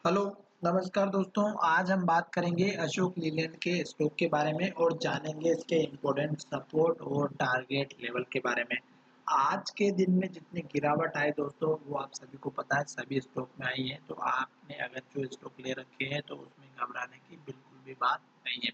Hello, नमस्कार दोस्तों। आज हम बात करेंगे अशोक लीलैंड के स्टॉक के बारे में और जानेंगे इसके इम्पोर्टेंट सपोर्ट और टारगेट लेवल के बारे में। आज के दिन में जितनी गिरावट आई दोस्तों, वो आप सभी को पता है, सभी स्टॉक में आई है। तो आपने अगर जो स्टॉक ले रखे हैं तो उसमें घबराने की बिल्कुल भी बात नहीं है।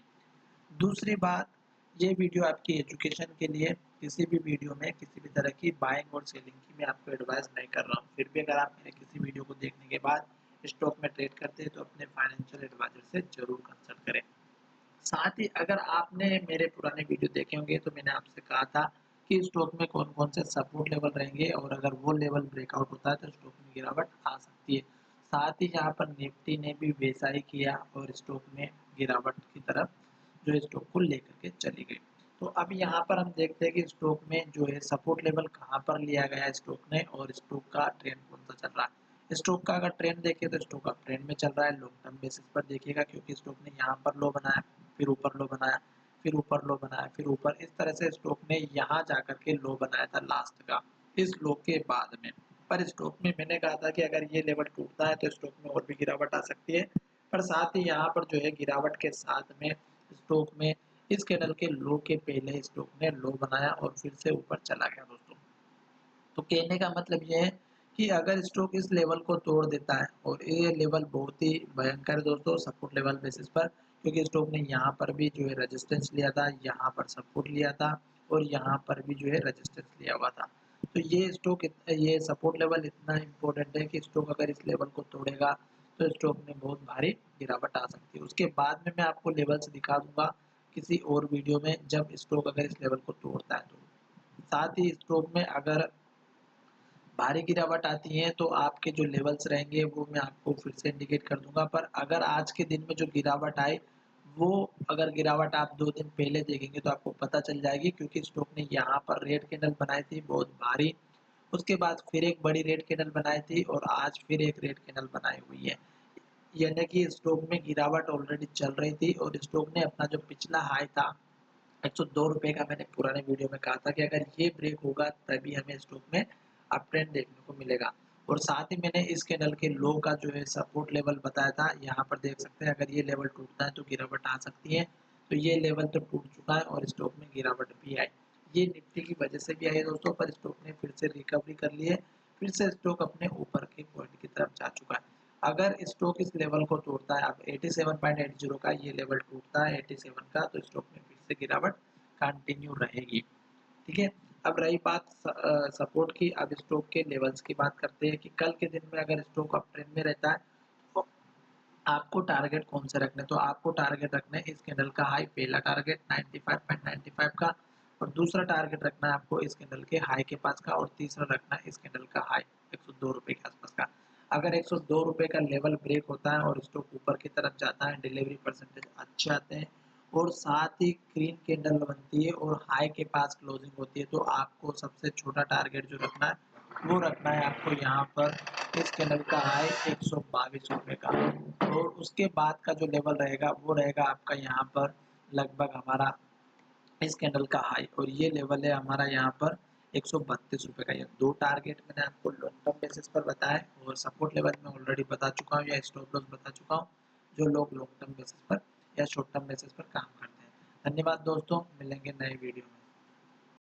दूसरी बात, ये वीडियो आपकी एजुकेशन के लिए, किसी भी वीडियो में किसी भी तरह की बाइंग और सेलिंग की मैं आपको एडवाइस नहीं कर रहा हूँ। फिर भी अगर आप मेरे किसी वीडियो को देखने के बाद स्टॉक में ट्रेड करते हैं तो अपने फाइनेंशियल एडवाइजर से जरूर कंसल्ट करें। साथ ही अगर आपने मेरे पुराने वीडियो देखे होंगे तो मैंने आपसे कहा था कि स्टॉक में कौन कौन से सपोर्ट लेवल रहेंगे और अगर वो लेवल ब्रेकआउट होता है तो स्टॉक में गिरावट आ सकती है। साथ ही यहाँ पर निफ्टी ने भी वैसा ही किया और स्टॉक में गिरावट की तरफ जो स्टॉक को लेकर के चली गई। तो अब यहाँ पर हम देखते हैं कि स्टॉक में जो है सपोर्ट लेवल कहाँ पर लिया गया है स्टॉक ने और स्टॉक का ट्रेंड कौन सा चल रहा है। स्टॉक का अगर ट्रेंड देखिए तो स्टॉक अप ट्रेंड में चल रहा है। लॉन्ग टर्म बेसिस पर देखिएगा, क्योंकि स्टॉक ने यहाँ पर लो बनाया, फिर ऊपर लो बनाया, फिर ऊपर लो बनाया, फिर ऊपर, इस तरह से स्टॉक ने यहाँ जाकर के लो बनाया था लास्ट का, इस लो के बाद में। पर स्टॉक में मैंने कहा था कि अगर ये लेवल टूटता है तो स्टॉक में और भी गिरावट आ सकती है। पर साथ ही यहाँ पर जो है गिरावट के साथ में स्टॉक में इस कैंडल के लो के पहले स्टॉक ने लो बनाया और फिर से ऊपर चला गया दोस्तों। तो कहने का मतलब ये है कि अगर स्टॉक इस लेवल को तोड़ देता है, और ये लेवल बहुत ही भयंकर है दोस्तों सपोर्ट लेवल बेसिस पर, क्योंकि स्टॉक ने यहाँ पर भी जो है रेजिस्टेंस लिया था, यहाँ पर सपोर्ट लिया था और यहाँ पर भी जो है रेजिस्टेंस लिया हुआ था। तो ये स्टॉक ये सपोर्ट लेवल इतना इम्पोर्टेंट है कि स्टॉक अगर इस लेवल को तोड़ेगा तो स्टॉक में बहुत भारी गिरावट आ सकती है। उसके बाद में मैं आपको लेवल्स दिखा दूंगा किसी और वीडियो में, जब स्टॉक अगर इस लेवल को तोड़ता है तो। साथ ही स्टॉक में अगर भारी गिरावट आती है तो आपके जो लेवल्स रहेंगे वो मैं आपको फिर से इंडिकेट कर दूंगा। पर अगर आज के दिन में जो गिरावट आए, वो अगर गिरावट आप 2 दिन पहले देखेंगे तो आपको पता चल जाएगी, क्योंकि स्टॉक ने यहाँ पर रेड कैंडल बनाई थी बहुत भारी, उसके बाद फिर एक बड़ी रेड कैंडल बनाई थी और आज फिर एक रेड कैंडल बनाई हुई है। यानी कि स्टॉक में गिरावट ऑलरेडी चल रही थी और स्टॉक ने अपना जो पिछला हाई था ₹102 का, मैंने पुराने वीडियो में कहा था कि अगर ये ब्रेक होगा तभी हमें स्टॉक में अप ट्रेंड देखने को मिलेगा। और साथ ही मैंने इस कैंडल के लो का जो है सपोर्ट लेवल बताया था, यहाँ पर देख सकते हैं अगर ये लेवल टूटता है तो गिरावट आ सकती है। तो ये लेवल तो टूट चुका है और स्टॉक में गिरावट भी आई। ये निफ्टी की वजह से भी आई है दोस्तों, पर स्टॉक ने फिर से रिकवरी कर ली है, फिर से स्टॉक अपने ऊपर के पॉइंट की तरफ जा चुका है। अगर स्टॉक इस लेवल को तोड़ता है, अब 87.80 का ये लेवल टूटता है 87 का, तो स्टॉक में फिर से गिरावट कंटिन्यू रहेगी। ठीक है। अब रही बात सपोर्ट की, अब स्टॉक के लेवल्स की बात करते हैं कि कल के दिन में अगर स्टॉक अप ट्रेंड में रहता है तो आपको टारगेट कौन से रखने, तो आपको टारगेट रखना है इस कैंडल का हाई, पहला टारगेट 95.95 का, और दूसरा टारगेट रखना है आपको इस कैंडल के हाई के पास का, और तीसरा रखना है इस कैंडल का हाई ₹102 के आसपास का। अगर ₹102 का लेवल ब्रेक होता है और स्टॉक ऊपर की तरफ जाता है, डिलीवरी परसेंटेज अच्छे आते हैं और साथ ही ग्रीन कैंडल बनती है और हाई के पास क्लोजिंग होती है, तो आपको सबसे छोटा टारगेट जो रखना है वो रखना है आपको यहाँ पर इस कैंडल का हाई ₹122 का, और उसके बाद का जो लेवल रहेगा वो रहेगा आपका यहाँ पर लगभग हमारा इस कैंडल का हाई, और ये लेवल है हमारा यहाँ पर ₹132 का। ये दो टारगेट मैंने आपको लॉन्ग टर्म बेसिस पर बताया है, और सपोर्ट लेवल मैं ऑलरेडी बता चुका हूँ या स्टॉप लॉस बता चुका हूँ, जो लोग लॉन्ग टर्म बेसिस पर या शॉर्ट टर्म बेसिस पर काम करते हैं। धन्यवाद दोस्तों, मिलेंगे नए वीडियो में।